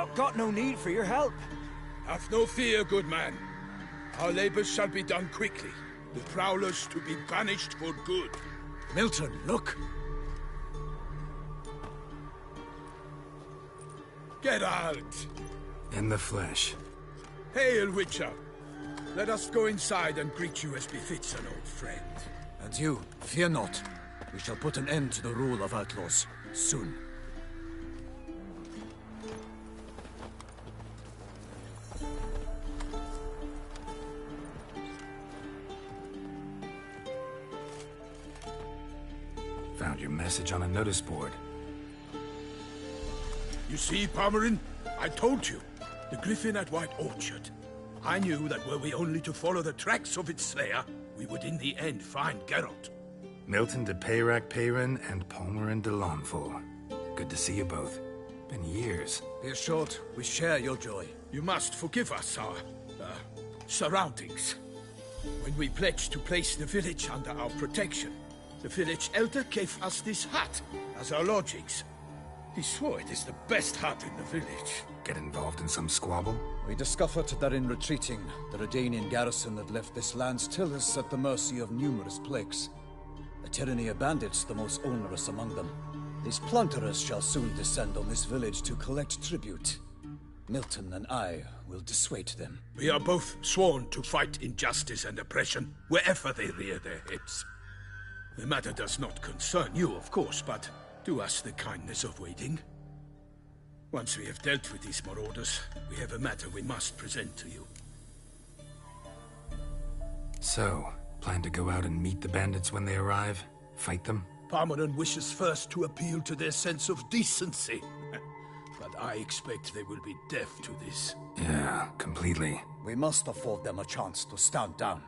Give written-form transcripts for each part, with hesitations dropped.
not got no need for your help. Have no fear, good man. Our labors shall be done quickly. The prowlers to be banished for good. Milton, look! Get out! In the flesh. Hail, Witcher! Let us go inside and greet you as befits an old friend. And you, fear not. We shall put an end to the rule of outlaws, soon. Found your message on a notice board. You see, Palmerin? I told you. The Griffin at White Orchard. I knew that were we only to follow the tracks of its slayer, we would in the end find Geralt. Milton de Peyrac-Peyran and Palmerin de Launfal. Good to see you both. Been years. Be assured, we share your joy. You must forgive us our, surroundings. When we pledged to place the village under our protection, the village elder gave us this hut as our lodgings. He swore it is the best hut in the village. Get involved in some squabble? We discovered that in retreating, the Redanian garrison had left this land still is at the mercy of numerous plagues. A tyranny of bandits, the most onerous among them. These plunderers shall soon descend on this village to collect tribute. Milton and I will dissuade them. We are both sworn to fight injustice and oppression wherever they rear their heads. The matter does not concern you, of course, but do us the kindness of waiting. Once we have dealt with these marauders, we have a matter we must present to you. So, plan to go out and meet the bandits when they arrive? Fight them? Palmerin wishes first to appeal to their sense of decency. But I expect they will be deaf to this. Yeah, completely. We must afford them a chance to stand down.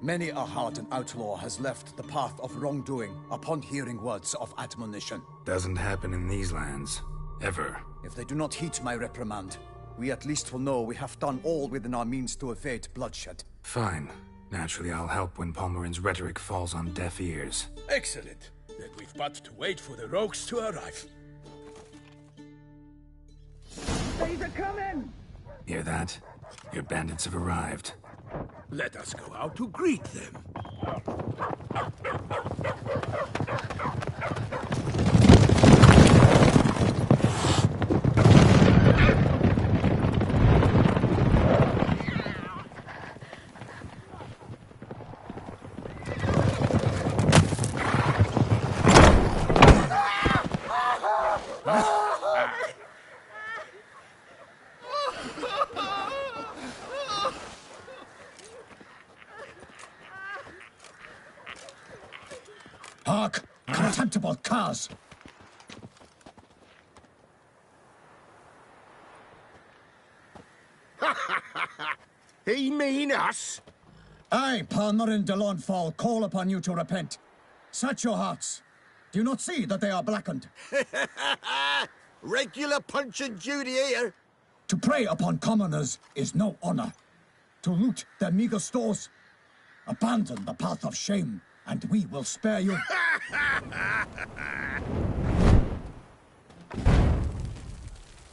Many a hardened outlaw has left the path of wrongdoing upon hearing words of admonition. Doesn't happen in these lands. Ever. If they do not heed my reprimand, we at least will know we have done all within our means to evade bloodshed. Fine. Naturally, I'll help when Palmerin's rhetoric falls on deaf ears. Excellent. Then we've but to wait for the rogues to arrive. They're coming! Hear that? Your bandits have arrived. Let us go out to greet them. Hark! Contemptible curs! He mean us? I, Palmerin de Launfal, call upon you to repent. Set your hearts. Do you not see that they are blackened? Regular Punch and Judy here. To prey upon commoners is no honor. To loot their meager stores, abandon the path of shame, and we will spare you.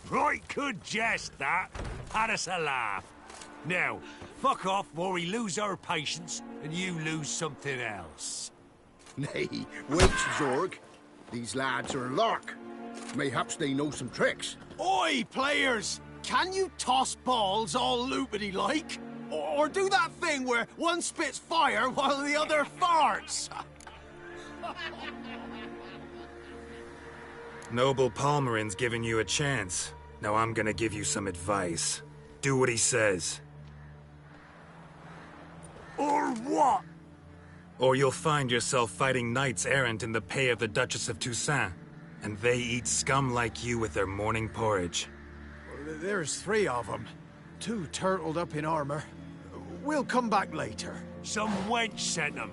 Right good jest, that. Had us a laugh. Now, fuck off while we lose our patience and you lose something else. Nay, wait, Zorg. These lads are a lark. Mayhaps they know some tricks. Oi, players! Can you toss balls all loopity-like? Or do that thing where one spits fire while the other farts? Noble Palmerin's giving you a chance. Now I'm gonna give you some advice. Do what he says. Or what? Or you'll find yourself fighting knights errant in the pay of the Duchess of Toussaint. And they eat scum like you with their morning porridge. There's 3 of them. 2 turtled up in armor. We'll come back later. Some wench sent them.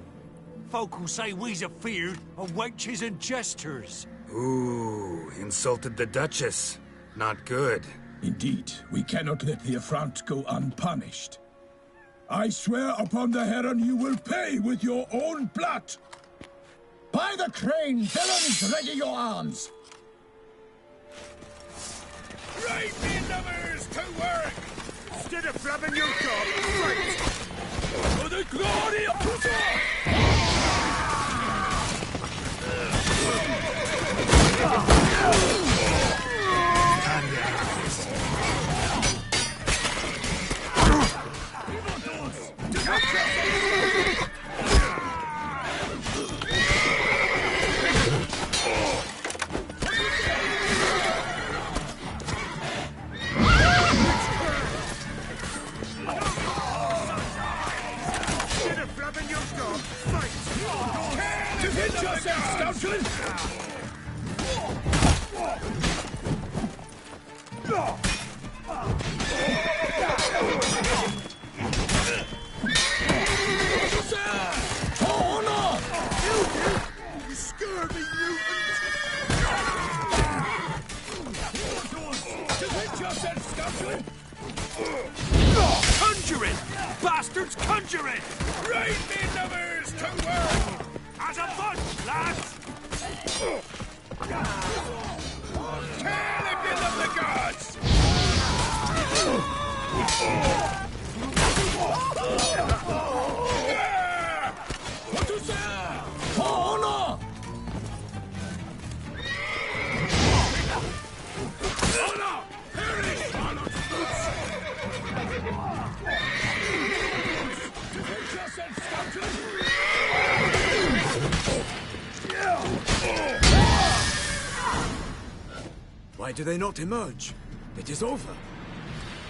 Folk will say we's afeard of wenches and jesters. Ooh, insulted the Duchess. Not good. Indeed, we cannot let the affront go unpunished. I swear upon the Heron you will pay with your own blood! By the crane, villains, ready your arms! Right, me lovers, to work! Instead of flapping your job, fight! For the glory of Tucson! Conjuring! Bastards conjuring! Right, me lovers, to work! As a bunch, lads! Tell if you love the gods! Why do they not emerge? It is over.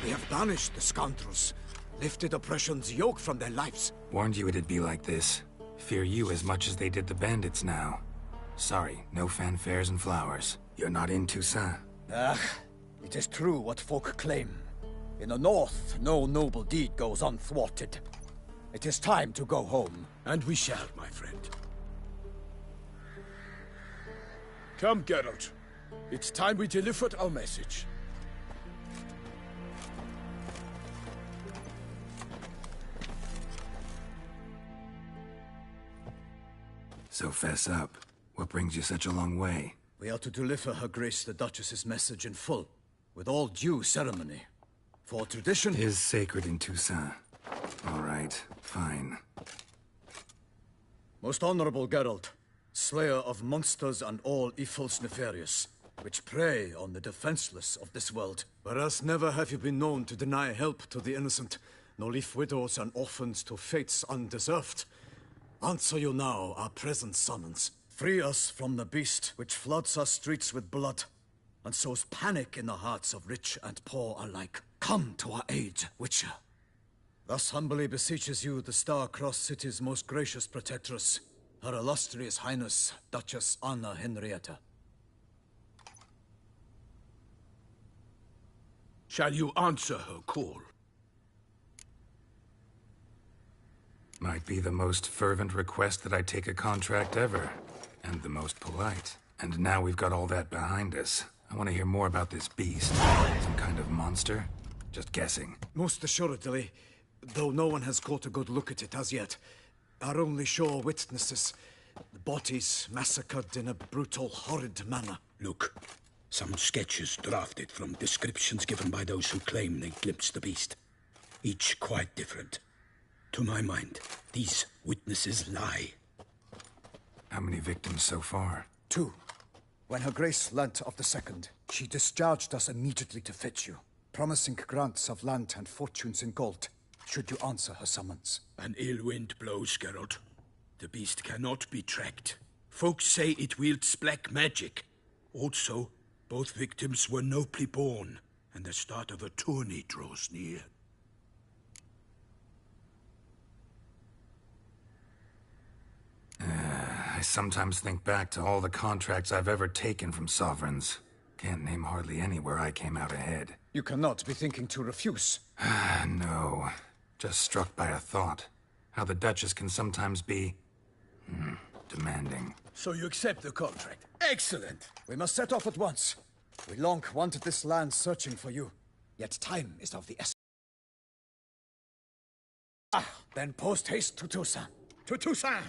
We have banished the scoundrels, lifted oppression's yoke from their lives. Warned you it'd be like this. Fear you as much as they did the bandits now. Sorry, no fanfares and flowers. You're not in Toussaint. Ah, it is true what folk claim. In the north, no noble deed goes unthwarted. It is time to go home. And we shall, my friend. Come, Geralt. It's time we delivered our message. So fess up. What brings you such a long way? We are to deliver Her Grace the Duchess's message in full, with all due ceremony. For tradition Is sacred in Toussaint. All right, fine. Most honorable Geralt, slayer of monsters and all evils nefarious, which prey on the defenseless of this world. Whereas never have you been known to deny help to the innocent, nor leave widows and orphans to fates undeserved. Answer you now our present summons. Free us from the beast which floods our streets with blood, and sows panic in the hearts of rich and poor alike. Come to our aid, Witcher. Thus humbly beseeches you the Star-Crossed City's most gracious protectress, Her Illustrious Highness, Duchess Anna Henrietta. Shall you answer her call? Might be the most fervent request that I take a contract ever. And the most polite. And now we've got all that behind us. I want to hear more about this beast. Some kind of monster? Just guessing. Most assuredly, though no one has caught a good look at it as yet. Our only sure witnesses, the bodies massacred in a brutal, horrid manner. Look, some sketches drafted from descriptions given by those who claim they glimpsed the beast. Each quite different. To my mind, these witnesses lie. How many victims so far? 2. When Her Grace learnt of the second, she discharged us immediately to fetch you, promising grants of land and fortunes in gold, should you answer her summons. An ill wind blows, Geralt. The beast cannot be tracked. Folks say it wields black magic. Also, both victims were nobly born, and the start of a tourney draws near. I sometimes think back to all the contracts I've ever taken from sovereigns. Can't name hardly any where I came out ahead. You cannot be thinking to refuse. No. Just struck by a thought. How the Duchess can sometimes be... demanding. So you accept the contract. Excellent! We must set off at once. We long wanted this land searching for you, yet time is of the essence. Then post haste to Toussaint. To Toussaint!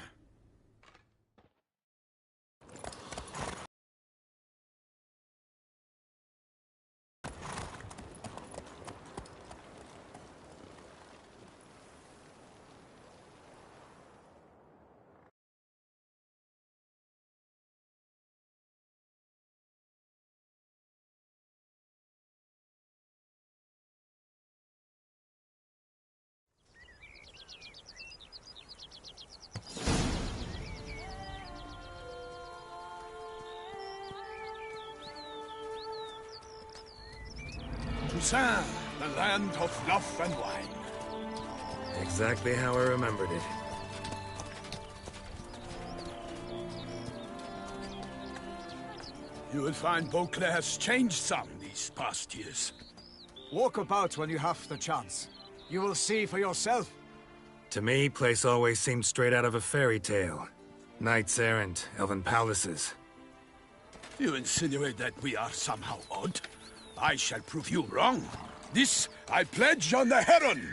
Toussaint, the land of fluff and wine. Exactly how I remembered it. You will find Beauclair's changed some these past years. Walk about when you have the chance. You will see for yourself. To me, place always seemed straight out of a fairy tale. Knights errant, elven palaces. You insinuate that we are somehow odd? I shall prove you wrong. This I pledge on the Heron!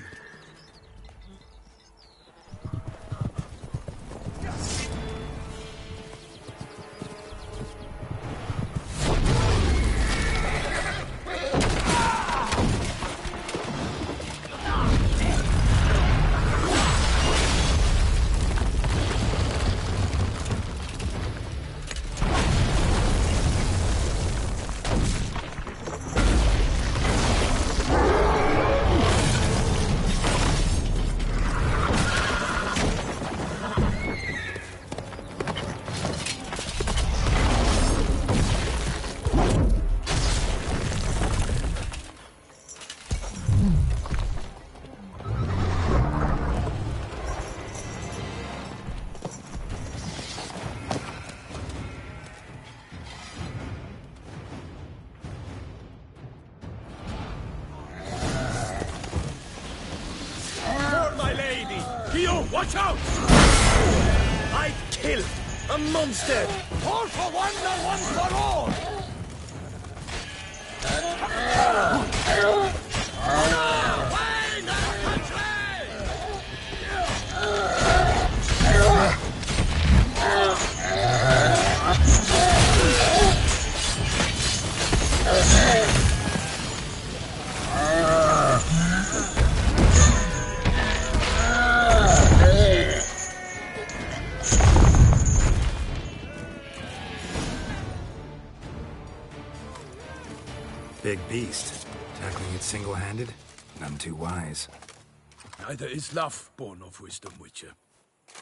Watch out! I'd kill a monster! All for one and one for all! Big beast. Tackling it single-handed? None too wise. Neither is love born of wisdom, Witcher.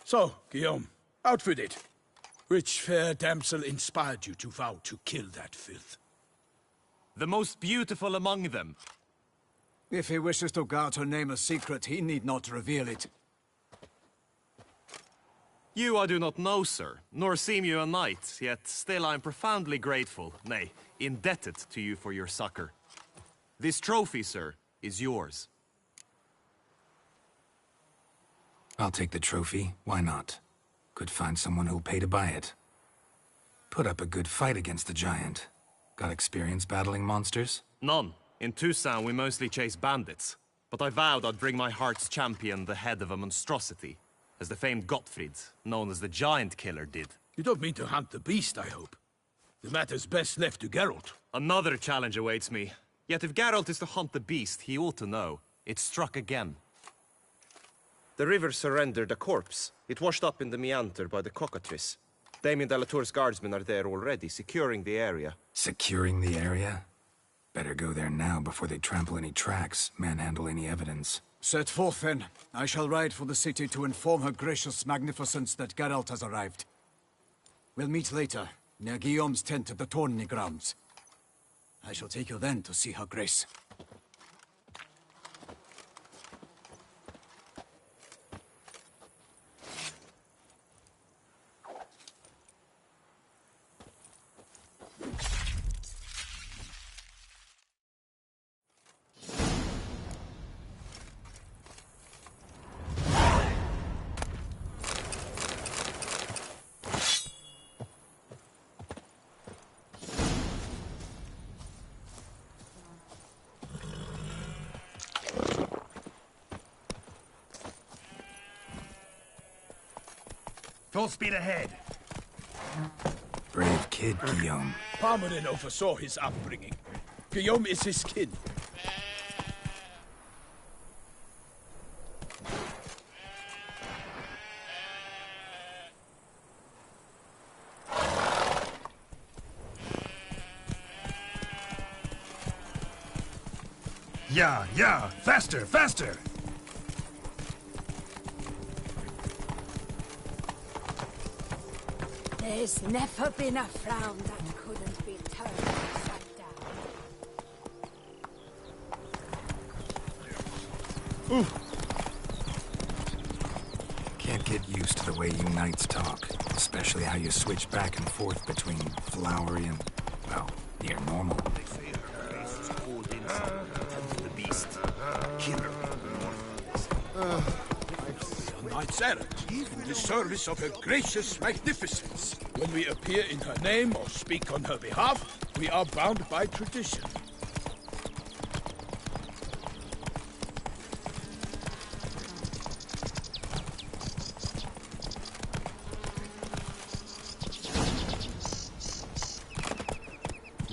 So, Guillaume, outfitted. Which fair damsel inspired you to vow to kill that filth? The most beautiful among them. If he wishes to guard her name a secret, he need not reveal it. You I do not know, sir, nor seem you a knight, yet still I am profoundly grateful, nay, indebted to you for your succor. This trophy, sir, is yours. I'll take the trophy. Why not? Could find someone who'll pay to buy it. Put up a good fight against the giant. Got experience battling monsters? None. In Toussaint we mostly chase bandits. But I vowed I'd bring my heart's champion the head of a monstrosity, as the famed Gottfried, known as the Giant Killer, did. You don't mean to hunt the beast, I hope. The matter's best left to Geralt. Another challenge awaits me. Yet if Geralt is to hunt the beast, he ought to know. It struck again. The river surrendered a corpse. It washed up in the meander by the cockatrice. Damien de la Tour's guardsmen are there already, securing the area. Securing the area? Better go there now before they trample any tracks, manhandle any evidence. Set forth, then. I shall ride for the city to inform her gracious magnificence that Geralt has arrived. We'll meet later, near Guillaume's tent at the tourney grounds. I shall take you then to see her grace. Full speed ahead. Brave kid, Guillaume. Parmelin oversaw his upbringing. Guillaume is his kin. Yeah, faster, faster! There's never been a frown that couldn't be turned upside down. Can't get used to the way you knights talk, especially how you switch back and forth between flowery and, well, near normal. They say her face is called in the beast. Killer. Knights errant, in the service of her gracious magnificence. When we appear in her name or speak on her behalf, we are bound by tradition.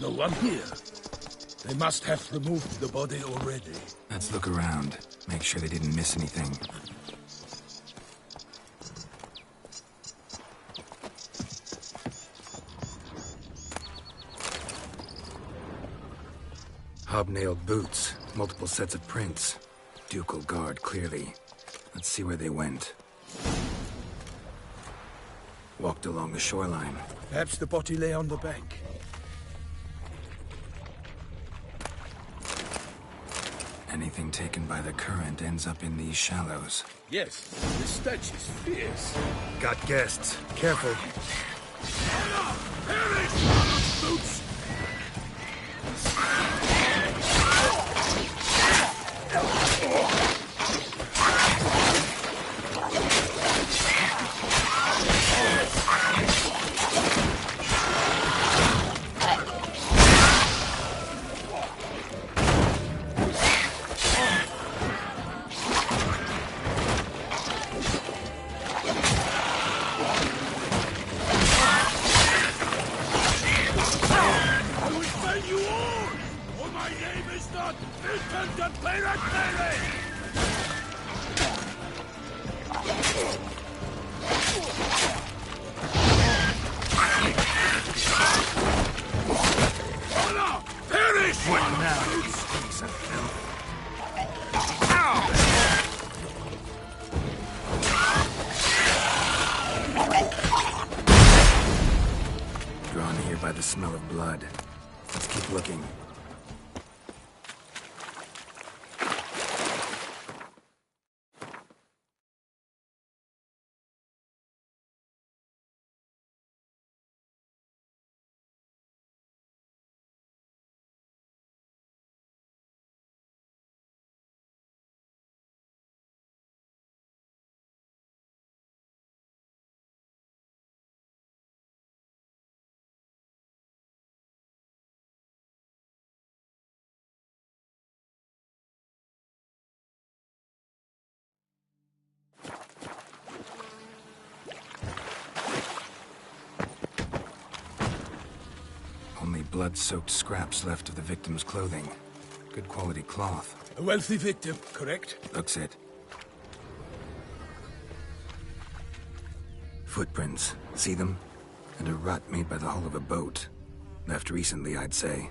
No one here. They must have removed the body already. Let's look around. Make sure they didn't miss anything. Hobnailed boots, multiple sets of prints. Ducal guard, clearly. Let's see where they went. Walked along the shoreline. Perhaps the body lay on the bank. Anything taken by the current ends up in these shallows. Yes, the stench is fierce. Got guests. Careful. Perish! Boots! Drawn here by the smell of blood. Let's keep looking. Only blood-soaked scraps left of the victim's clothing. Good quality cloth. A wealthy victim, correct? Looks it. Footprints. See them? And a rut made by the hull of a boat. Left recently, I'd say.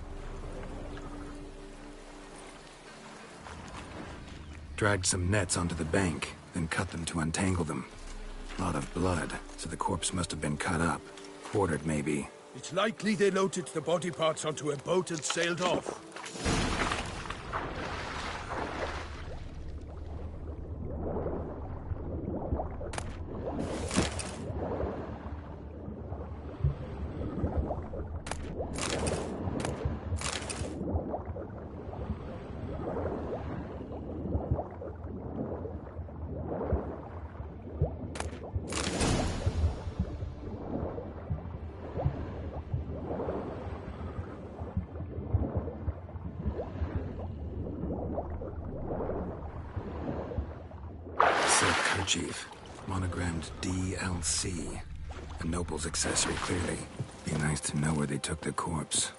Dragged some nets onto the bank, then cut them to untangle them. Lot of blood, so the corpse must have been cut up. Quartered, maybe. It's likely they loaded the body parts onto a boat and sailed off. Silk kerchief. Monogrammed DLC. A noble's accessory, clearly. Be nice to know where they took the corpse.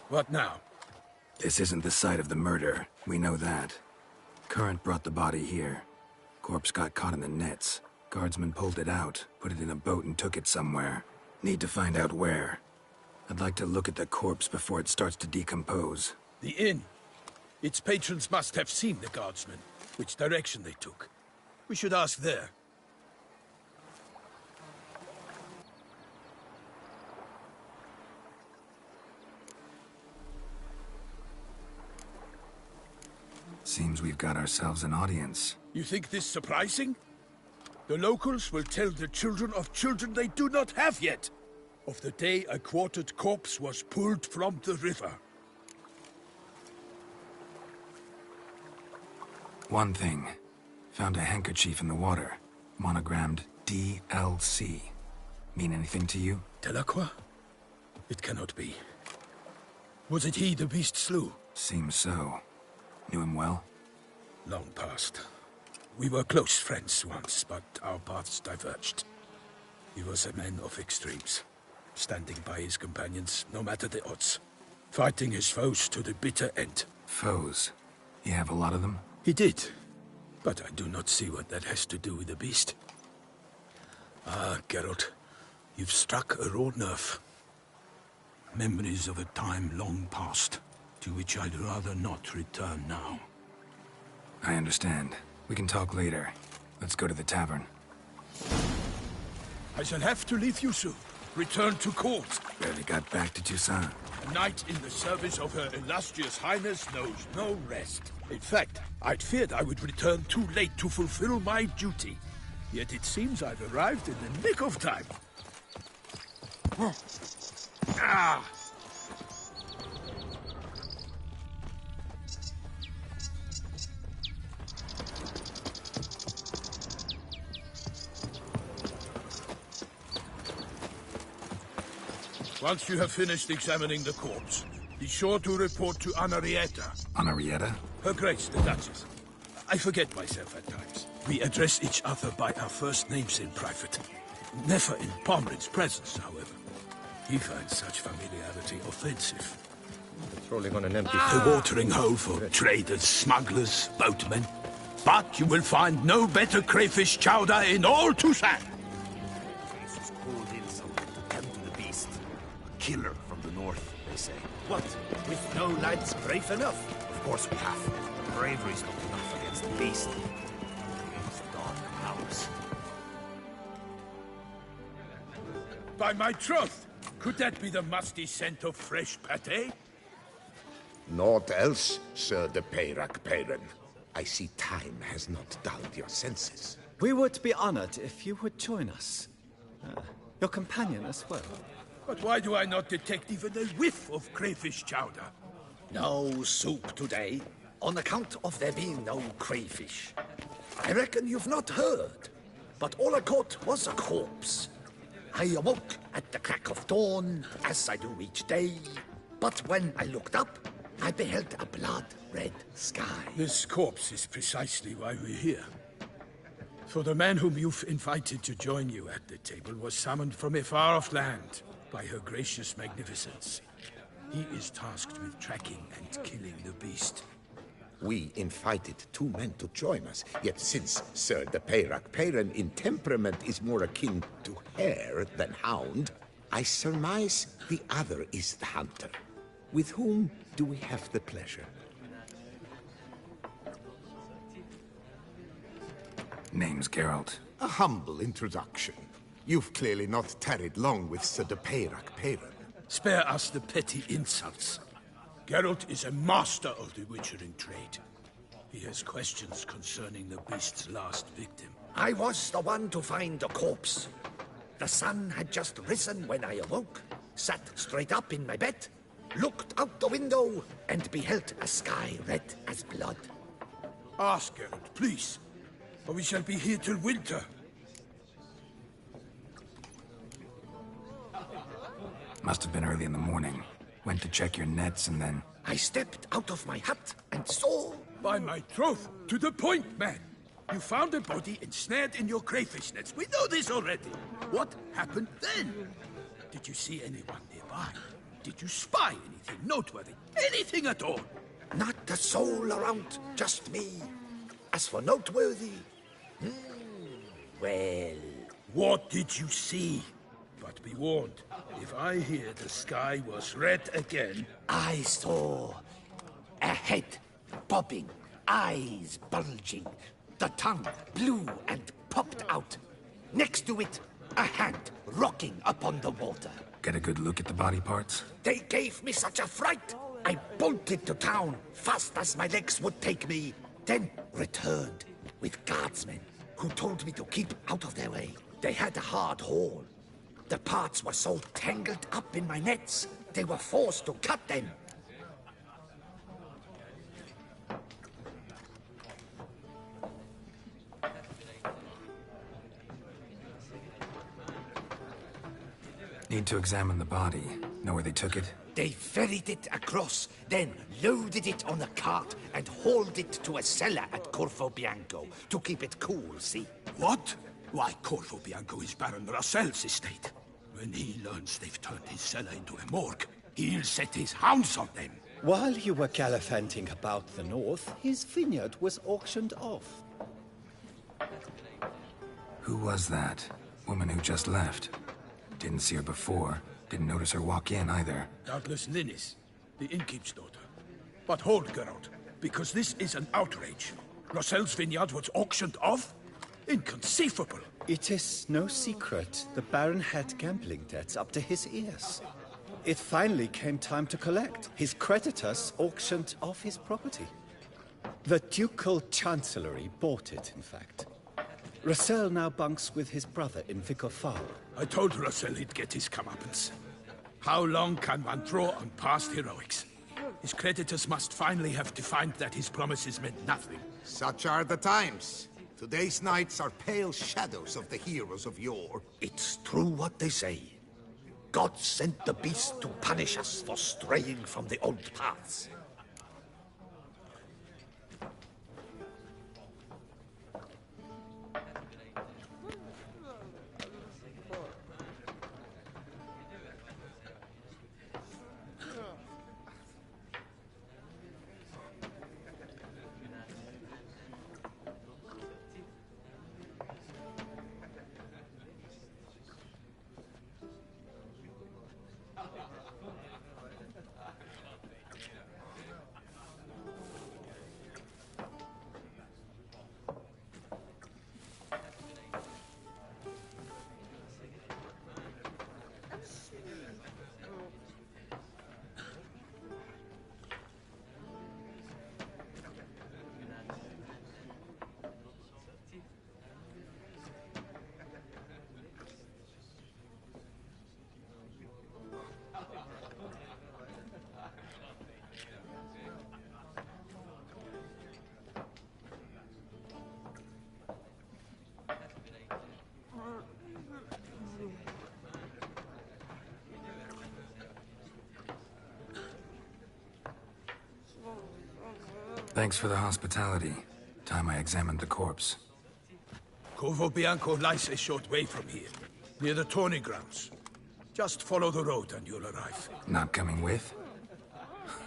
What now? This isn't the site of the murder. We know that. Current brought the body here. Corpse got caught in the nets. Guardsmen pulled it out, put it in a boat and took it somewhere. Need to find out where. I'd like to look at the corpse before it starts to decompose. The inn. Its patrons must have seen the guardsmen, which direction they took. We should ask there. Seems we've got ourselves an audience. You think this surprising? The locals will tell the children of children they do not have yet, of the day a quartered corpse was pulled from the river. One thing. Found a handkerchief in the water. Monogrammed DLC. Mean anything to you? Delacroix? It cannot be. Was it he the beast slew? Seems so. Knew him well? Long past. We were close friends once, but our paths diverged. He was a man of extremes, standing by his companions, no matter the odds. Fighting his foes to the bitter end. Foes? You have a lot of them? He did. But I do not see what that has to do with the beast. Ah, Geralt. You've struck a raw nerve. Memories of a time long past, to which I'd rather not return now. I understand. We can talk later. Let's go to the tavern. I shall have to leave you soon. Return to court. Barely got back to Toussaint. A knight in the service of Her Illustrious Highness knows no rest. In fact, I'd feared I would return too late to fulfill my duty. Yet it seems I've arrived in the nick of time. Ah! Once you have finished examining the corpse, be sure to report to Anarietta. Anarietta? Her Grace, the Duchess. I forget myself at times. We address each other by our first names in private. Never in Pomrin's presence, however. He finds such familiarity offensive. Patrolling on an empty A watering hole for traders, smugglers, boatmen. But you will find no better crayfish chowder in all Toussaint. Jesus called in someone to tend to the beast. A killer from the north, they say. What? With no lads brave enough? Of course we have. Bravery's not enough against the beast. Against dark powers. By my troth, could that be the musty scent of fresh pâté? Naught else, Sir de Peyrac Peyran. I see time has not dulled your senses. We would be honored if you would join us. Your companion as well. But why do I not detect even a whiff of crayfish chowder? No soup today, on account of there being no crayfish. I reckon you've not heard, but all I caught was a corpse. I awoke at the crack of dawn, as I do each day, but when I looked up, I beheld a blood-red sky. This corpse is precisely why we're here. For the man whom you've invited to join you at the table was summoned from a far-off land by Her Gracious Magnificence. He is tasked with tracking and killing the beast. We invited two men to join us, yet since Sir de Peyrac Peyran in temperament is more akin to hare than hound, I surmise the other is the hunter. With whom do we have the pleasure? Name's Geralt. A humble introduction. You've clearly not tarried long with Sir de Peyrac Peyran. Spare us the petty insults. Geralt is a master of the witchering trade. He has questions concerning the beast's last victim. I was the one to find the corpse. The sun had just risen when I awoke, sat straight up in my bed, looked out the window, and beheld a sky red as blood. Ask Geralt, please, or we shall be here till winter. Must have been early in the morning. Went to check your nets and then... I stepped out of my hut and saw... By my troth, to the point, man. You found a body ensnared in your crayfish nets. We know this already. What happened then? Did you see anyone nearby? Did you spy anything noteworthy? Anything at all? Not a soul around, just me. As for noteworthy... well... What did you see? But be warned, if I hear the sky was red again... I saw a head bobbing, eyes bulging, the tongue blue and popped out. Next to it, a hand rocking upon the water. Get a good look at the body parts? They gave me such a fright, I bolted to town fast as my legs would take me, then returned with guardsmen who told me to keep out of their way. They had a hard haul. The parts were so tangled up in my nets, they were forced to cut them. Need to examine the body. Know where they took it? They ferried it across, then loaded it on a cart and hauled it to a cellar at Corvo Bianco to keep it cool, see? What? Why, Corvo Bianco is Baron Russell's estate. When he learns they've turned his cellar into a morgue, he'll set his hounds on them. While you were gallivanting about the north, his vineyard was auctioned off. Who was that? Woman who just left. Didn't see her before. Didn't notice her walk in either. Doubtless Linnis, the innkeep's daughter. But hold, Geralt, because this is an outrage. Russell's vineyard was auctioned off? Inconceivable. It is no secret the Baron had gambling debts up to his ears. It finally came time to collect. His creditors auctioned off his property. The Ducal Chancellery bought it, in fact. Russell now bunks with his brother in Vicar Farm. I told Russell he'd get his comeuppance. How long can one draw on past heroics? His creditors must finally have to find that his promises meant nothing. Such are the times. Today's knights are pale shadows of the heroes of yore. It's true what they say. God sent the beast to punish us for straying from the old paths. Thanks for the hospitality. Time I examined the corpse. Corvo Bianco lies a short way from here, near the tourney grounds. Just follow the road and you'll arrive. Not coming with?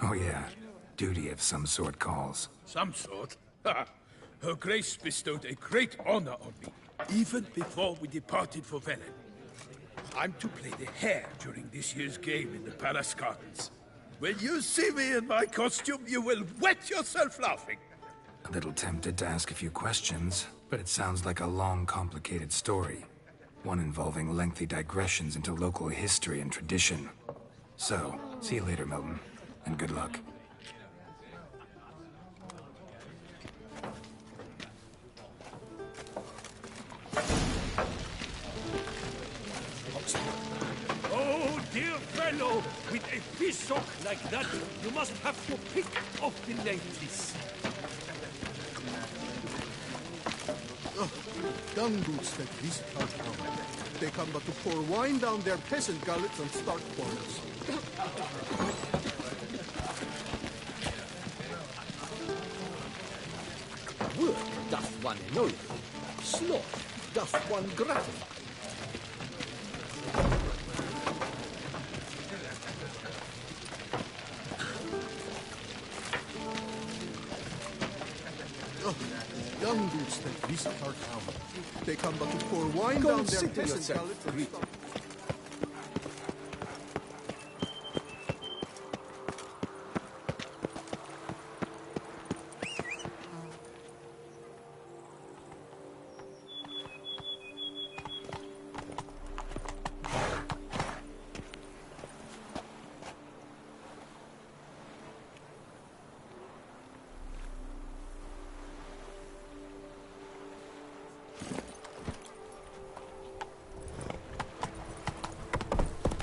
Oh yeah, duty of some sort calls. Some sort? Ha! Her Grace bestowed a great honor on me, even before we departed for Velen. I'm to play the hare during this year's game in the Palace Gardens. When you see me in my costume, you will wet yourself laughing. A little tempted to ask a few questions, but it sounds like a long, complicated story. One involving lengthy digressions into local history and tradition. So, see you later, Milton, and good luck. Oh, dear fellow, with a fishock like that, you must have to pick off the ladies. Dung boots that visit our town. They come but to pour wine down their peasant gullets and start quarrels. Work doth one ennoble, sloth doth one gratify. Young boots that visit our town. They come but to pour wine Go down and their sit to peasant yourself, gullets and Greek. start...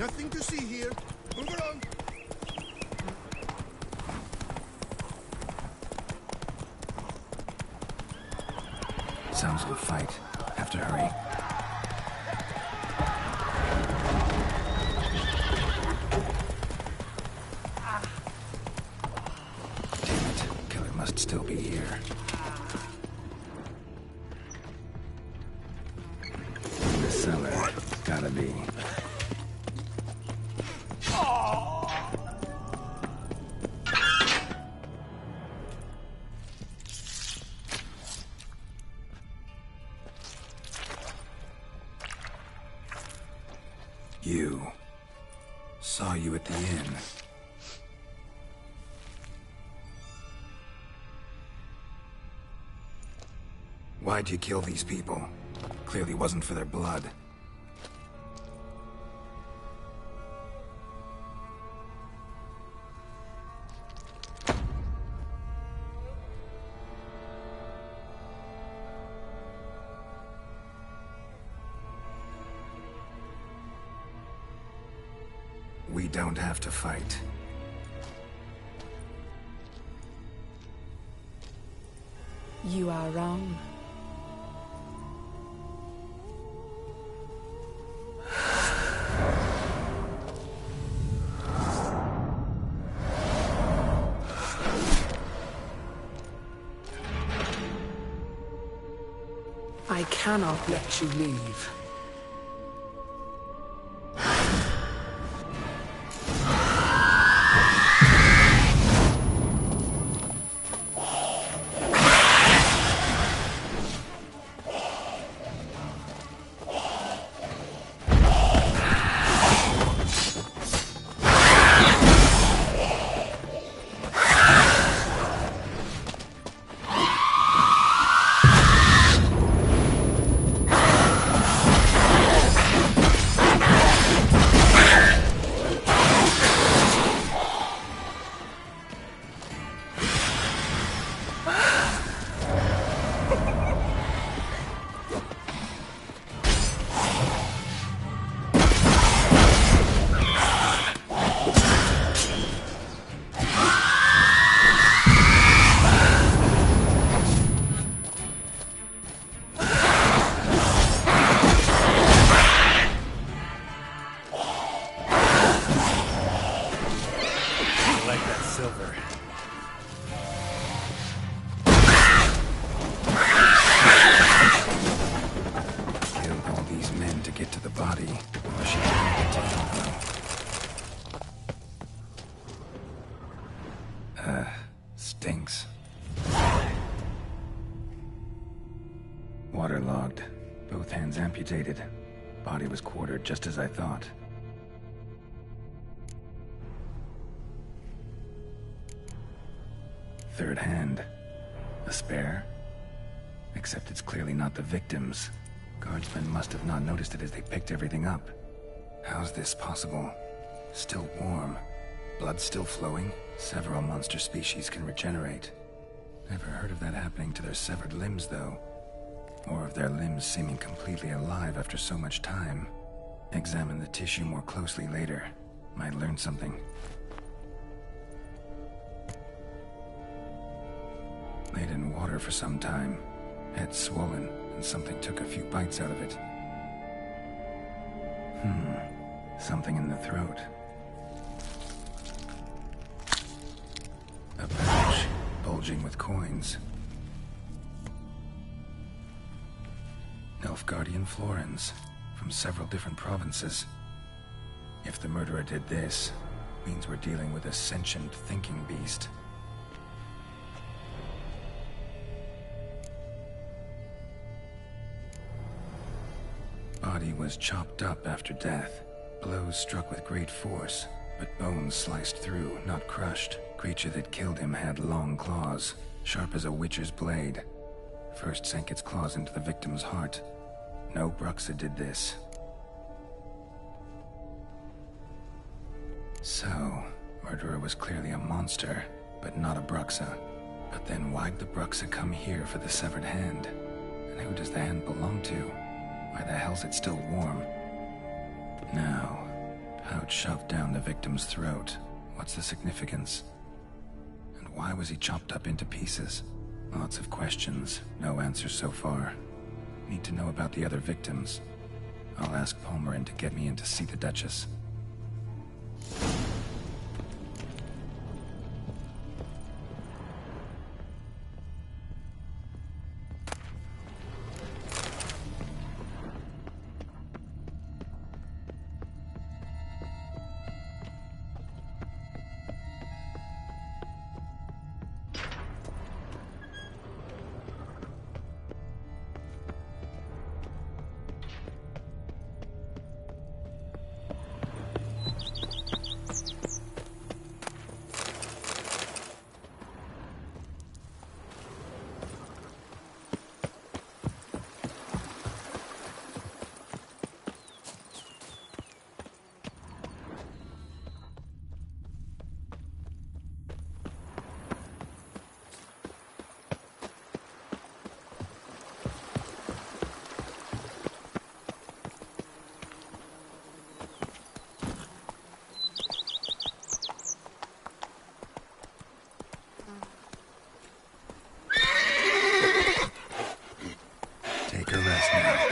Nothing to see here. Move along. Sounds like a fight. Have to hurry. Damn it. Killer must still be here. The cellar. Gotta be. You. Saw you at the inn. Why'd you kill these people? Clearly wasn't for their blood. We don't have to fight. You are wrong. I cannot let you leave. Stinks. Waterlogged. Both hands amputated. Body was quartered just as I thought. Third hand. A spare? Except it's clearly not the victim's. Guardsmen must have not noticed it as they picked everything up. How's this possible? Still warm. Blood still flowing? Several monster species can regenerate. Never heard of that happening to their severed limbs, though. Or of their limbs seeming completely alive after so much time. Examine the tissue more closely later. Might learn something. Laid in water for some time. Head swollen, and something took a few bites out of it. Something in the throat. A pouch, bulging with coins. Nilfgaardian florins, from several different provinces. If the murderer did this, means we're dealing with a sentient thinking beast. Body was chopped up after death. Blows struck with great force, but bones sliced through, not crushed. Creature that killed him had long claws, sharp as a witcher's blade. First sank its claws into the victim's heart. No Bruxa did this. So, murderer was clearly a monster, but not a Bruxa. But then why'd the Bruxa come here for the severed hand? And who does the hand belong to? Why the hell's it still warm? Now, Pouch shoved down the victim's throat. What's the significance? And why was he chopped up into pieces? Lots of questions, no answers so far. Need to know about the other victims. I'll ask Palmerin to get me in to see the Duchess. Take a rest now.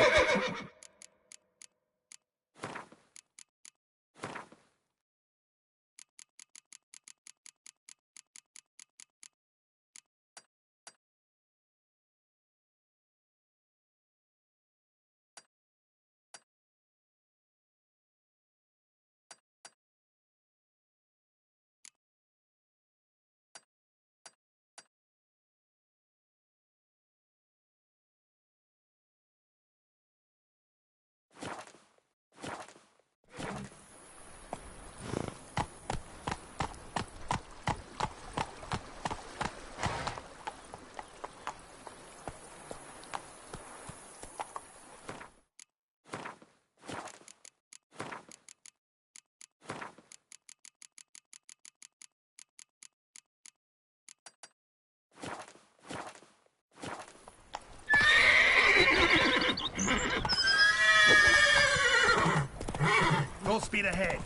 Full speed ahead.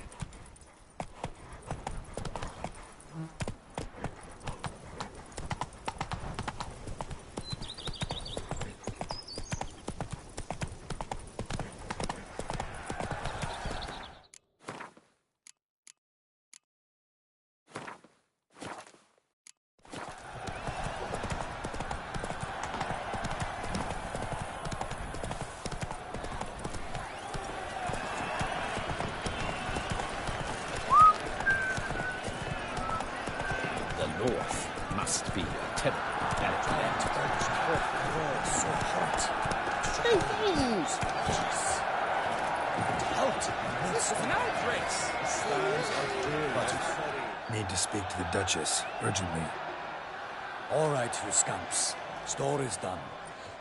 North must be a terrible battleground. So hot. Things. This is an outrace. Need to speak to the Duchess, urgently. All right, you scamps. Story's done.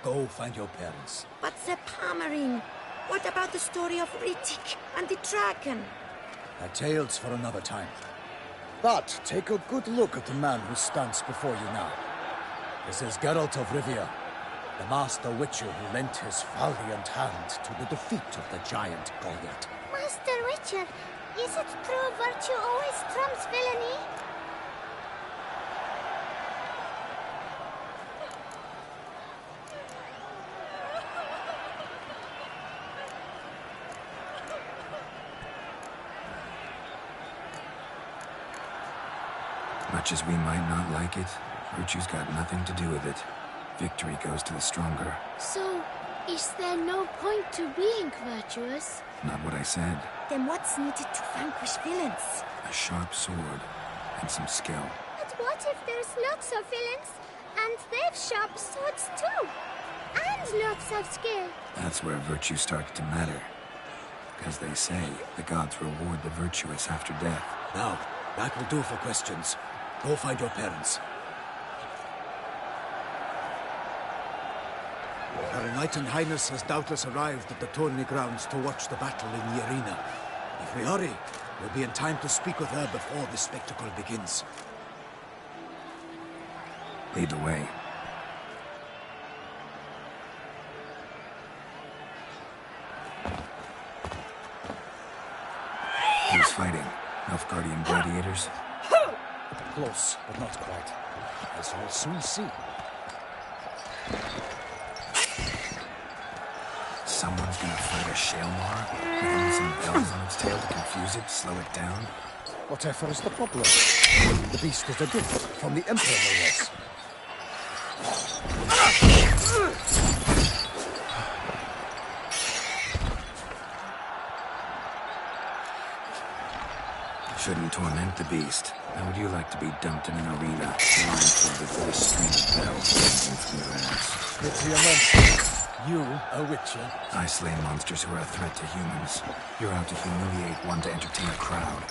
Go find your parents. But Sir Palmerin, what about the story of Riddick and the dragon? A tale's for another time. But take a good look at the man who stands before you now. This is Geralt of Rivia, the master witcher who lent his valiant hand to the defeat of the giant Goliath. Master Witcher, is it true virtue always trumps villainy? Much as we might not like it, virtue's got nothing to do with it. Victory goes to the stronger. So, is there no point to being virtuous? Not what I said. Then what's needed to vanquish villains? A sharp sword and some skill. But what if there's lots of villains, and they've sharp swords too? And lots of skill? That's where virtue starts to matter. Because they say the gods reward the virtuous after death. Now, that will do for questions. Go find your parents. Her Knight and Highness has doubtless arrived at the tourney grounds to watch the battle in the arena. If we hurry, we'll be in time to speak with her before the spectacle begins. Lead the way. fighting? Nilfgaardian gladiators? Close, but not quite. As you will soon see. Someone's gonna fight a Shaelmar? With some bells on its tail to confuse it, slow it down? Whatever is the problem? The beast is a gift from the Emperor, no less. Shouldn't torment the beast. How would you like to be dumped in an arena, blindfolded with a string of bells hanging from your ass? Pity a monster. You, a witcher. I slay monsters who are a threat to humans. You're out to humiliate one to entertain a crowd.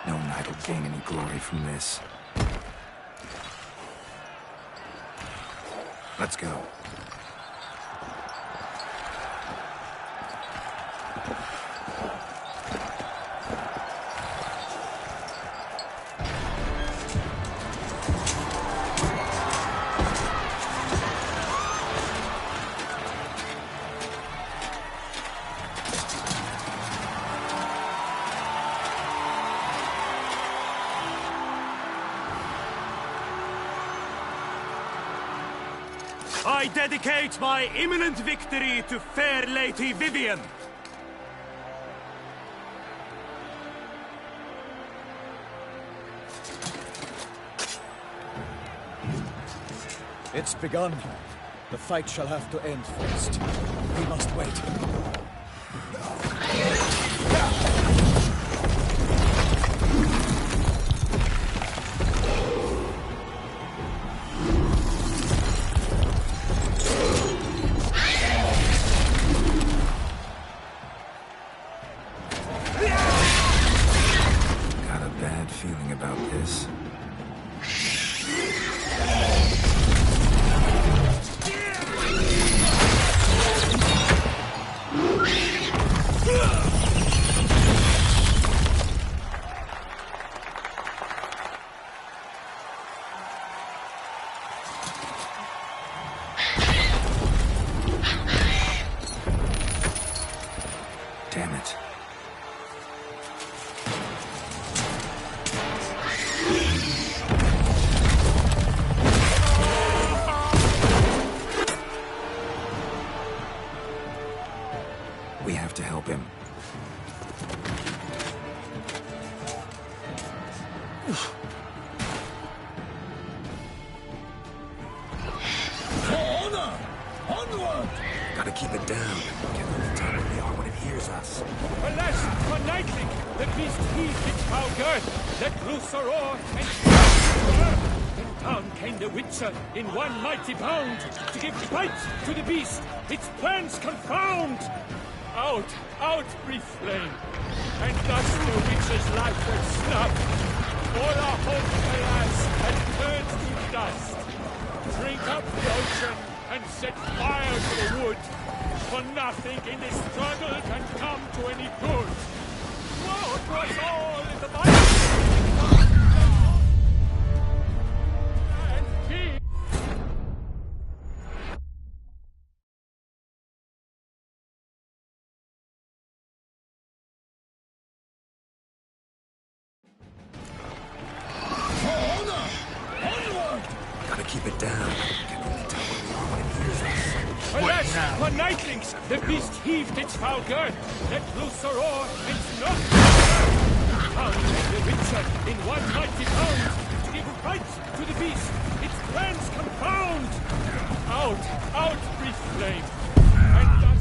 No knight will gain any glory from this. Let's go. I dedicate my imminent victory to fair Lady Vivienne. It's begun. The fight shall have to end first. We must wait. Got a bad feeling about this. Damn it. We have to help him. For honor! Onward! Gotta keep it down. Can't let it tell where we are when it hears us. Alas, for Nightling, the beast heaved its foul girth, let loose a roar, and then down came the Witcher in one mighty bound, to give fight to the beast, its plans confound. Out, out, brief flame, and thus the Witcher's life was snuffed. All our hope, alas, had turned to dust. Drink up the ocean and set fire to the wood, for nothing in this struggle can come to any good. Woe to us all in the Bible! And peace! For honor! Onward! Gotta keep it down. Can't let it tell where we are when it hears us. Alas, for Nightlings, the beast heaved its foul girth, let loose a roar, and knocked down the Witcher in one mighty bound, to give fight to the beast, its plans confound. Out, out, brief flame, and thus...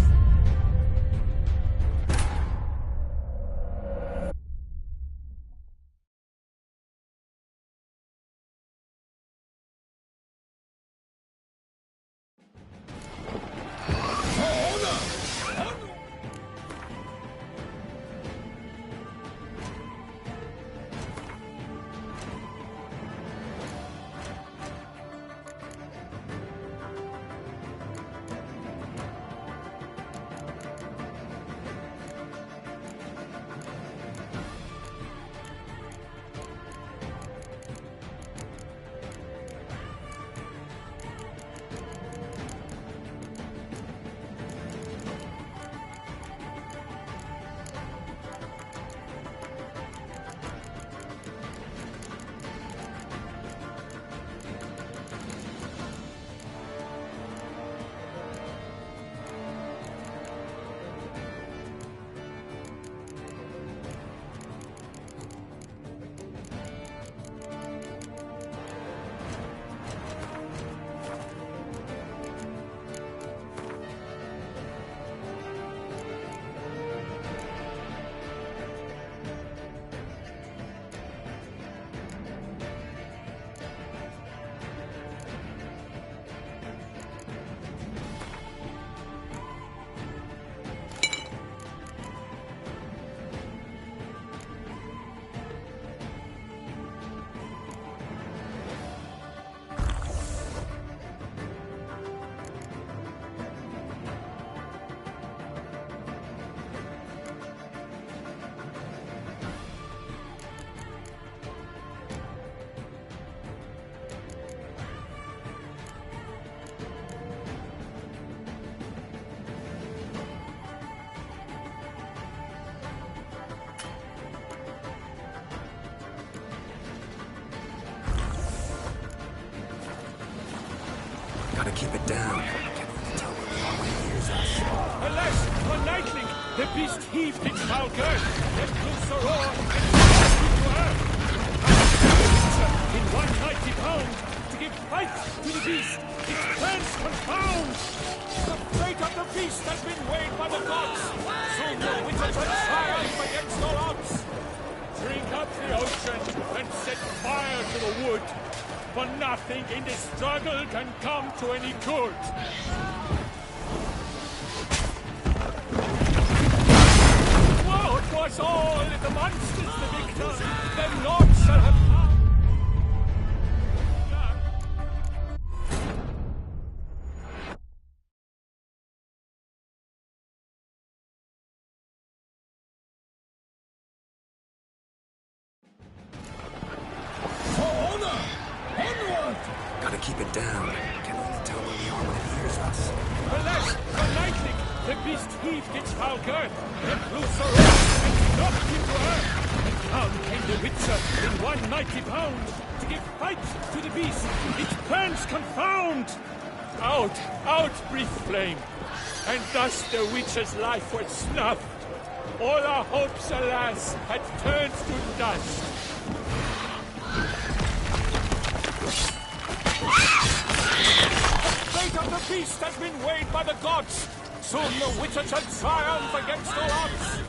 keep it down. Alas, for Nightling, the beast heaved its foul girth, let loose a roar, and dashed into earth. In one mighty bound, to give fight to the beast, its plans confound. The fate of the beast has been weighed by the gods. Soon the witches shall triumph against all odds. Drink up the ocean and set fire to the wood, for nothing in this struggle can come to any good. Woe to us all if the monster's the victor, then naught shall have power. Gotta keep it down. Can only tell where we are when it hears us. Alas, for Nightling, the beast heaved its foul girth, let loose a roar, and knocked him to earth. And down came the Witcher in one mighty bound, to give fight to the beast, its plans confound. Out, out, brief flame, and thus the Witcher's life was snuffed. All our hopes, alas, had turned to dust. The fate of the beast has been weighed by the gods. Soon the Witcher shall triumph against all odds.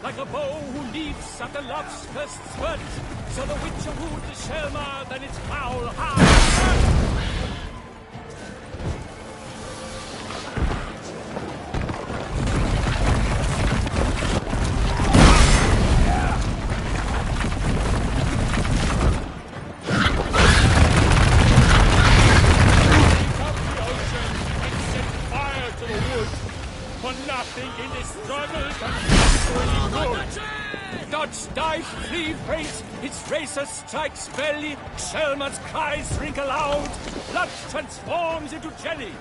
Like a bow who leaps after love's first spurt, so the Witcher wooed the Shelma, then its foul heart. Strikes belly, Shelma's cries ring aloud, blood transforms into jelly.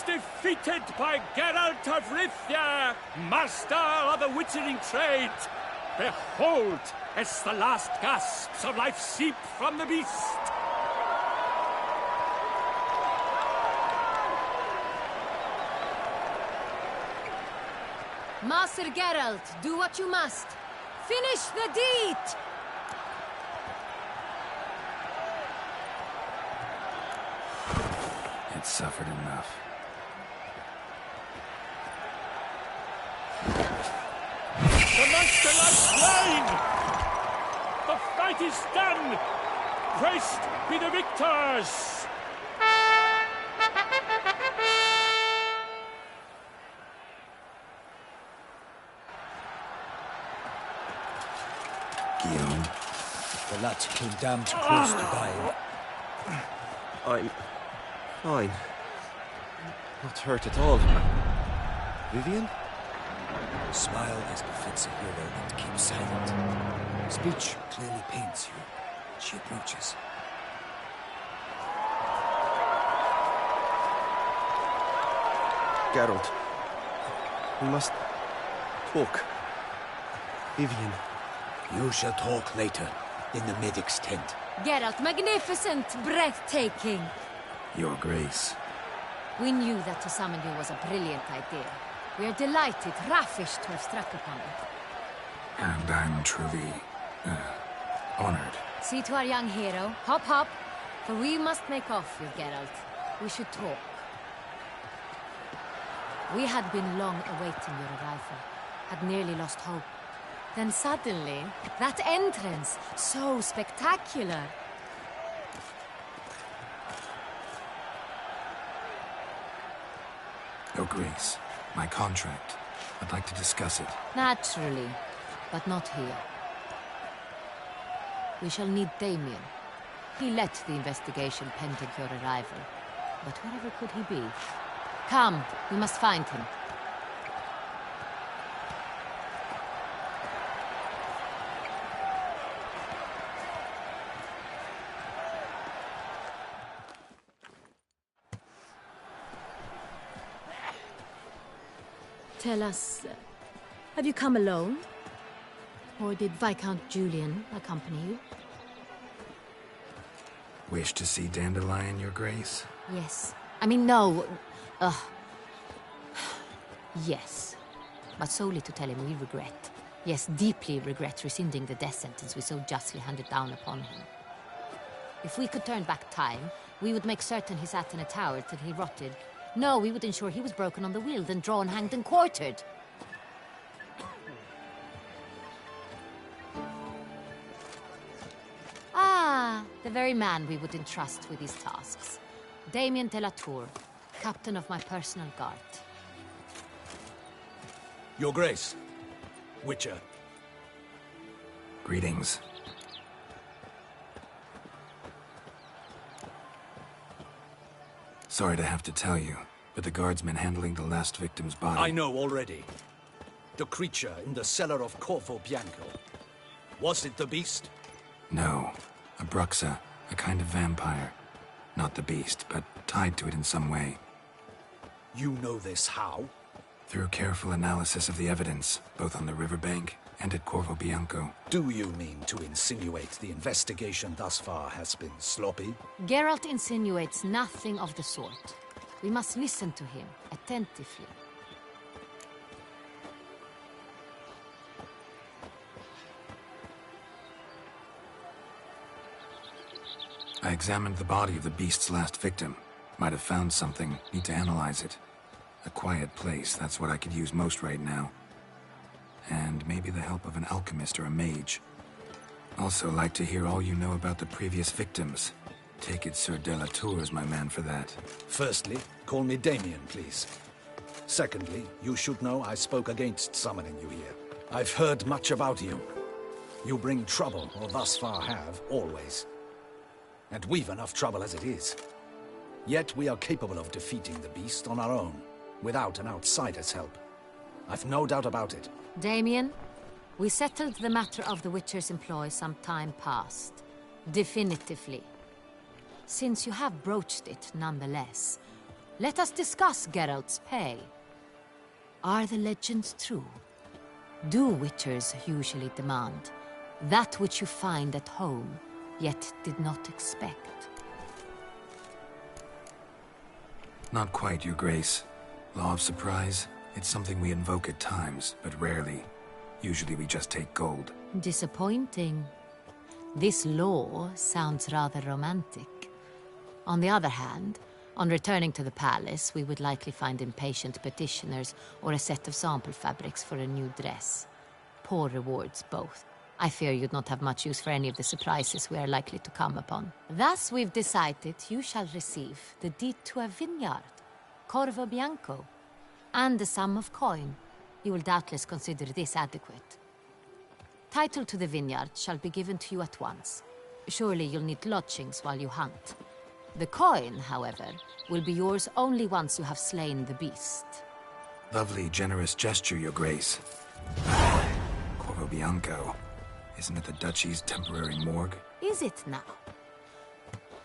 Defeated by Geralt of Rivia, master of the witchering trade. Behold, as the last gasps of life seep from the beast. Master Geralt, do what you must. Finish the deed! It's suffered enough. The monster lies slain! The fight is done! Praised be the victors! Guillaume, The lad came damned close to dying. I'm fine. Not hurt at all. Vivian? Smile as befits a hero and keep silent. Speech clearly pains you. She approaches. Geralt. We must talk. Vivian. You shall talk later, in the medic's tent. Geralt, magnificent, breathtaking. Your Grace. We knew that to summon you was a brilliant idea. We are delighted, ravished to have struck upon it. And I'm truly, honored. See to our young hero. Hop, hop. For we must make off with Geralt. We should talk. We had been long awaiting your arrival. Had nearly lost hope. Then suddenly, that entrance, so spectacular. Your Grace, my contract. I'd like to discuss it. Naturally, but not here. We shall need Damien. He led the investigation pending your arrival. But wherever could he be? Come, we must find him. Tell us, have you come alone? Or did Viscount Julian accompany you? Wish to see Dandelion, Your Grace? Yes. I mean, no. Yes. But solely to tell him we regret. Yes, deeply regret rescinding the death sentence we so justly handed down upon him. If we could turn back time, we would make certain he sat in a tower till he rotted. No, we would ensure he was broken on the wheel, then drawn, hanged, and quartered. Ah, the very man we would entrust with these tasks. Damien de la Tour, captain of my personal guard. Your Grace. Witcher. Greetings. Sorry to have to tell you, but the guardsmen handling the last victim's body... I know already. The creature in the cellar of Corvo Bianco. Was it the beast? No. A Bruxa, a kind of vampire. Not the beast, but tied to it in some way. You know this how? Through careful analysis of the evidence, both on the riverbank and at Corvo Bianco. Do you mean to insinuate the investigation thus far has been sloppy? Geralt insinuates nothing of the sort. We must listen to him attentively. I examined the body of the beast's last victim. Might have found something. Need to analyze it. A quiet place, that's what I could use most right now. And maybe the help of an alchemist or a mage. Also like to hear all you know about the previous victims. Take it Sir de la Tour is my man for that. Firstly, call me Damien, please. Secondly, you should know I spoke against summoning you here. I've heard much about you. You bring trouble, or thus far have, always. And we've enough trouble as it is. Yet we are capable of defeating the beast on our own, without an outsider's help. I've no doubt about it. Damien, we settled the matter of the Witcher's employ some time past. Definitively. Since you have broached it nonetheless, let us discuss Geralt's pay. Are the legends true? Do Witchers usually demand that which you find at home, yet did not expect? Not quite, Your Grace. Law of surprise, it's something we invoke at times, but rarely. Usually we just take gold. Disappointing. This law sounds rather romantic. On the other hand, on returning to the palace, we would likely find impatient petitioners or a set of sample fabrics for a new dress. Poor rewards, both. I fear you'd not have much use for any of the surprises we are likely to come upon. Thus, we've decided you shall receive the deed to a vineyard, Corvo Bianco, and the sum of coin. You will doubtless consider this adequate. Title to the vineyard shall be given to you at once. Surely you'll need lodgings while you hunt. The coin, however, will be yours only once you have slain the beast. Lovely, generous gesture, Your Grace. Corvo Bianco. Isn't it the Duchy's temporary morgue? Is it now?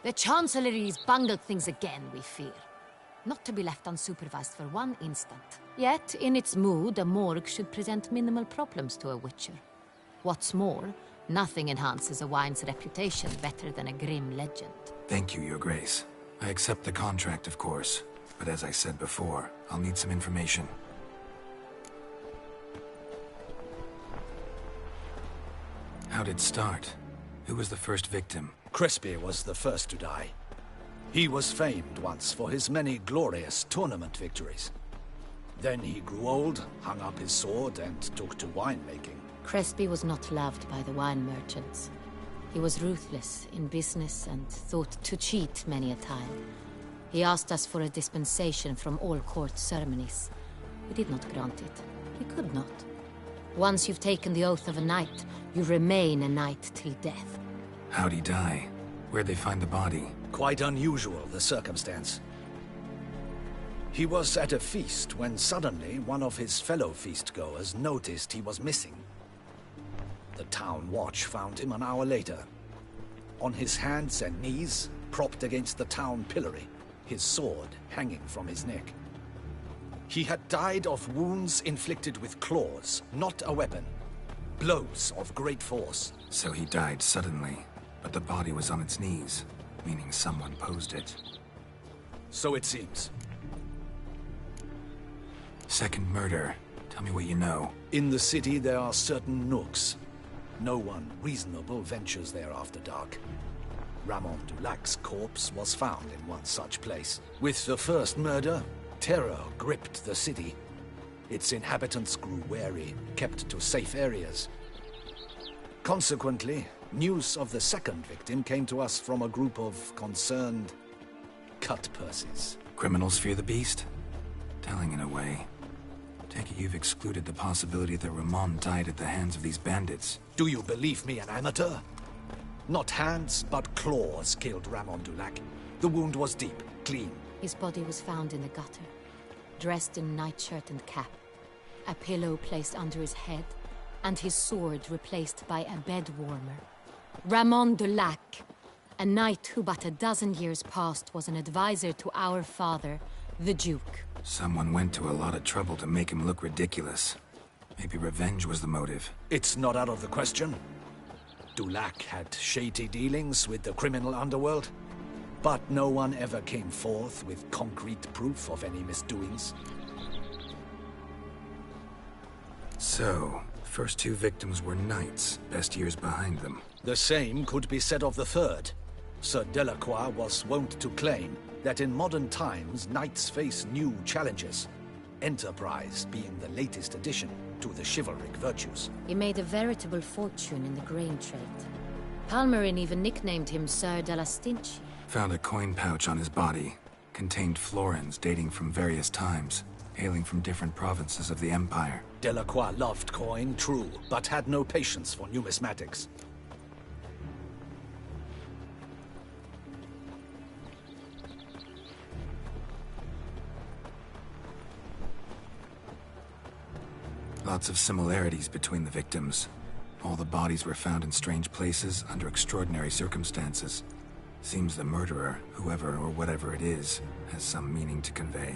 The Chancellery's bungled things again, we fear. Not to be left unsupervised for one instant. Yet, in its mood, a morgue should present minimal problems to a witcher. What's more, nothing enhances a wine's reputation better than a grim legend. Thank you, Your Grace. I accept the contract, of course. But as I said before, I'll need some information. How'd it start? Who was the first victim? Crespi was the first to die. He was famed once for his many glorious tournament victories. Then he grew old, hung up his sword, and took to winemaking. Crespi was not loved by the wine merchants. He was ruthless in business and thought to cheat many a time. He asked us for a dispensation from all court ceremonies. We did not grant it. He could not. Once you've taken the oath of a knight, you remain a knight till death. How'd he die? Where'd they find the body? Quite unusual, the circumstance. He was at a feast when suddenly one of his fellow feastgoers noticed he was missing. The town watch found him an hour later. On his hands and knees, propped against the town pillory, his sword hanging from his neck. He had died of wounds inflicted with claws, not a weapon. Blows of great force. So he died suddenly, but the body was on its knees, meaning someone posed it. So it seems. Second murder. Tell me what you know. In the city there are certain nooks. No one reasonable ventures there after dark. Ramon Dulac's corpse was found in one such place. With the first murder, terror gripped the city. Its inhabitants grew wary, kept to safe areas. Consequently, news of the second victim came to us from a group of concerned cut-purses. Criminals fear the beast? Telling in a way. Take it you've excluded the possibility that Ramon died at the hands of these bandits. Do you believe me an amateur? Not hands, but claws killed Ramon Dulac. The wound was deep, clean. His body was found in the gutter, dressed in nightshirt and cap, a pillow placed under his head, and his sword replaced by a bed warmer. Ramon Dulac, a knight who but a dozen years past was an advisor to our father, the Duke. Someone went to a lot of trouble to make him look ridiculous. Maybe revenge was the motive. It's not out of the question. Dulac had shady dealings with the criminal underworld, but no one ever came forth with concrete proof of any misdoings. So, first two victims were knights, best years behind them. The same could be said of the third. Sir Delacroix was wont to claim that in modern times, knights face new challenges, enterprise being the latest addition to the chivalric virtues. He made a veritable fortune in the grain trade. Palmerin even nicknamed him Sir de la Stinchi. Found a coin pouch on his body. Contained florins dating from various times, hailing from different provinces of the Empire. Delacroix loved coin, true, but had no patience for numismatics. Lots of similarities between the victims. All the bodies were found in strange places under extraordinary circumstances. Seems the murderer, whoever or whatever it is, has some meaning to convey.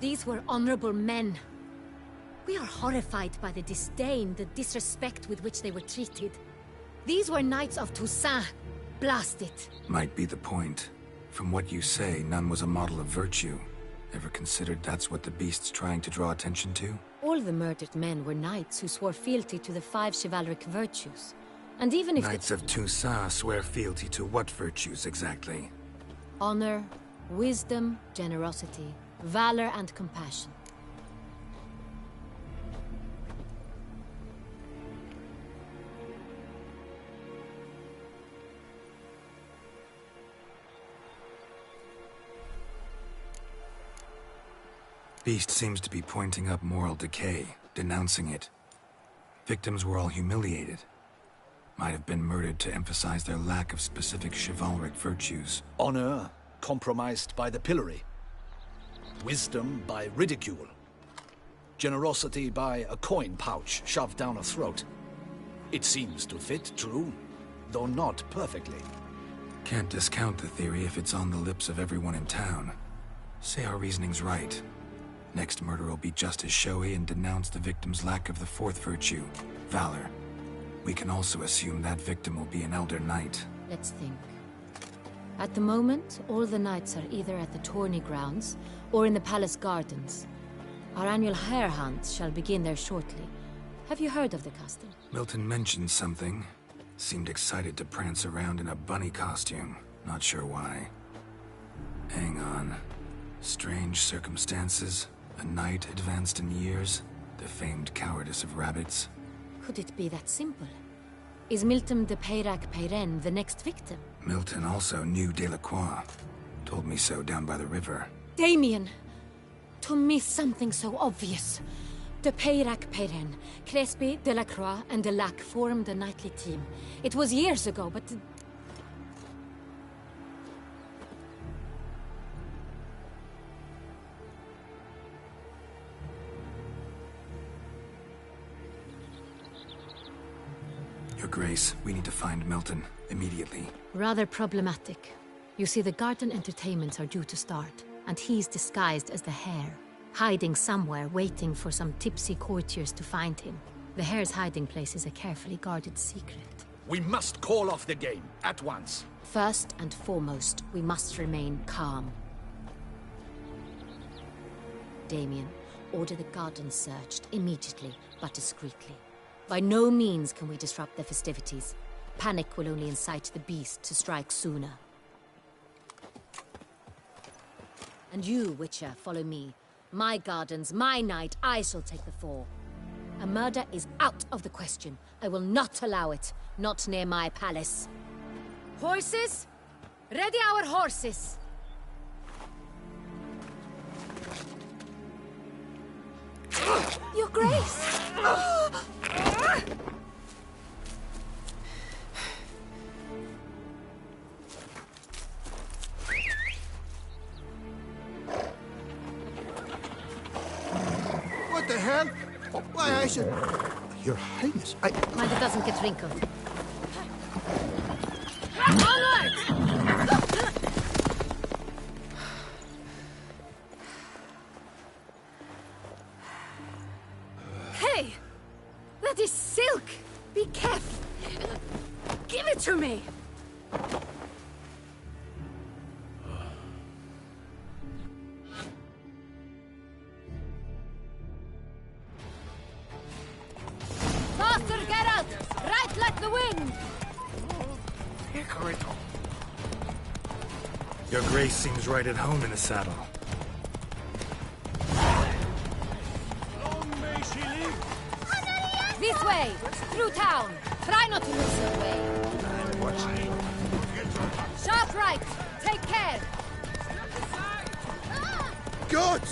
These were honorable men. We are horrified by the disdain, the disrespect with which they were treated. These were knights of Toussaint. Blast it. Might be the point. From what you say, none was a model of virtue. Ever considered that's what the beast's trying to draw attention to? All the murdered men were knights who swore fealty to the 5 chivalric virtues. And even if Knights of Toussaint swear fealty to what virtues exactly? honor, wisdom, generosity, valor, and compassion. Beast seems to be pointing up moral decay, denouncing it. Victims were all humiliated. might have been murdered to emphasize their lack of specific chivalric virtues. Honor compromised by the pillory. Wisdom by ridicule. Generosity by a coin pouch shoved down a throat. It seems to fit, true, though not perfectly. Can't discount the theory if it's on the lips of everyone in town. Say our reasoning's right. Next murder will be just as showy and denounce the victim's lack of the fourth virtue, valor. We can also assume that victim will be an elder knight. Let's think. At the moment, all the knights are either at the tourney grounds or in the palace gardens. Our annual hare hunt shall begin there shortly. Have you heard of the custom? Milton mentioned something. Seemed excited to prance around in a bunny costume. Not sure why. Hang on. Strange circumstances. A knight advanced in years. The famed cowardice of rabbits. Could it be that simple? Is Milton de Peyrac Peyren the next victim? Milton also knew Delacroix. Told me so down by the river. Damien! To miss something so obvious. De Peyrac Peyren, Crespi, Delacroix, and Delac formed a knightly team. It was years ago, but... Your Grace, we need to find Milton, immediately. Rather problematic. You see, the garden entertainments are due to start, and he's disguised as the hare, hiding somewhere, waiting for some tipsy courtiers to find him. The hare's hiding place is a carefully guarded secret. We must call off the game, at once. First and foremost, we must remain calm. Damien, order the garden searched immediately, but discreetly. By no means can we disrupt the festivities. Panic will only incite the beast to strike sooner. And you, Witcher, follow me. My gardens, my night, I shall take the fall. A murder is out of the question. I will not allow it. Not near my palace. Horses? Ready our horses! Your Grace! What the hell? Why, I should... Your Highness, I... Mind it doesn't get wrinkled. Onward! Hey! That is silk! Be careful! Give it to me! Faster, Geralt! Right like the wind! Your Grace seems right at home in the saddle. This way! Through town! Try not to lose your way! Sharp right! Take care! God!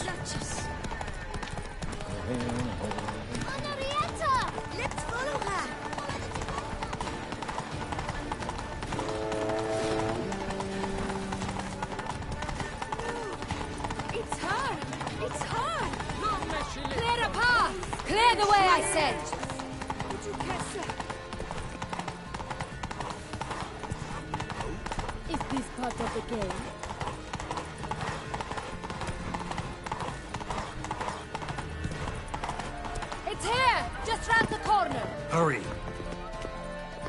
Henrietta! Let's follow her! It's her! It's her! Clear a path! Clear the way, I said! Is this part of the game? It's here! Just round the corner! Hurry!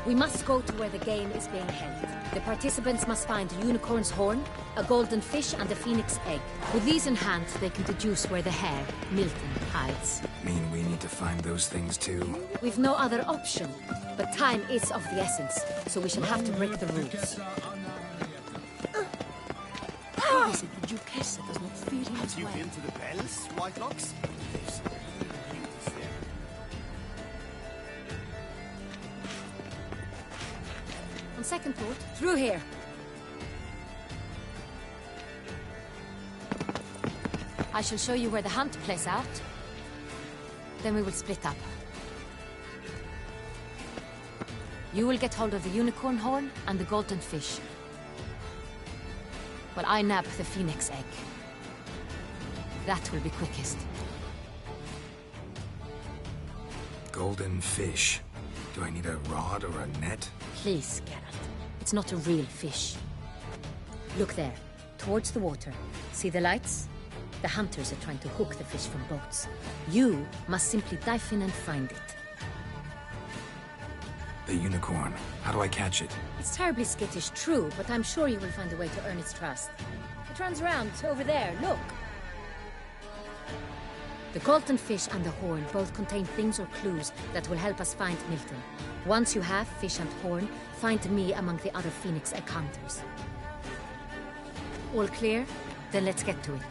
We must go to where the game is being held. The participants must find a unicorn's horn, a golden fish, and a phoenix egg. With these in hand, they can deduce where the hare, Milton, hides. Mean we need to find those things too? We've no other option. But time is of the essence, so we shall have to break the rules. How is it the Duchessa does not feel him as well? Have you been to the palace, Whitelocks? On second thought, through here. I shall show you where the hunt plays out. Then we will split up. You will get hold of the unicorn horn and the golden fish. While I nab the phoenix egg. That will be quickest. Golden fish. Do I need a rod or a net? Please, Geralt. It's not a real fish. Look there, towards the water. See the lights? The hunters are trying to hook the fish from boats. You must simply dive in and find it. The unicorn. How do I catch it? It's terribly skittish, true, but I'm sure you will find a way to earn its trust. It runs around over there, look. The golden fish and the horn both contain things or clues that will help us find Milton. Once you have fish and horn, find me among the other Phoenix Egg hunters. All clear? Then let's get to it.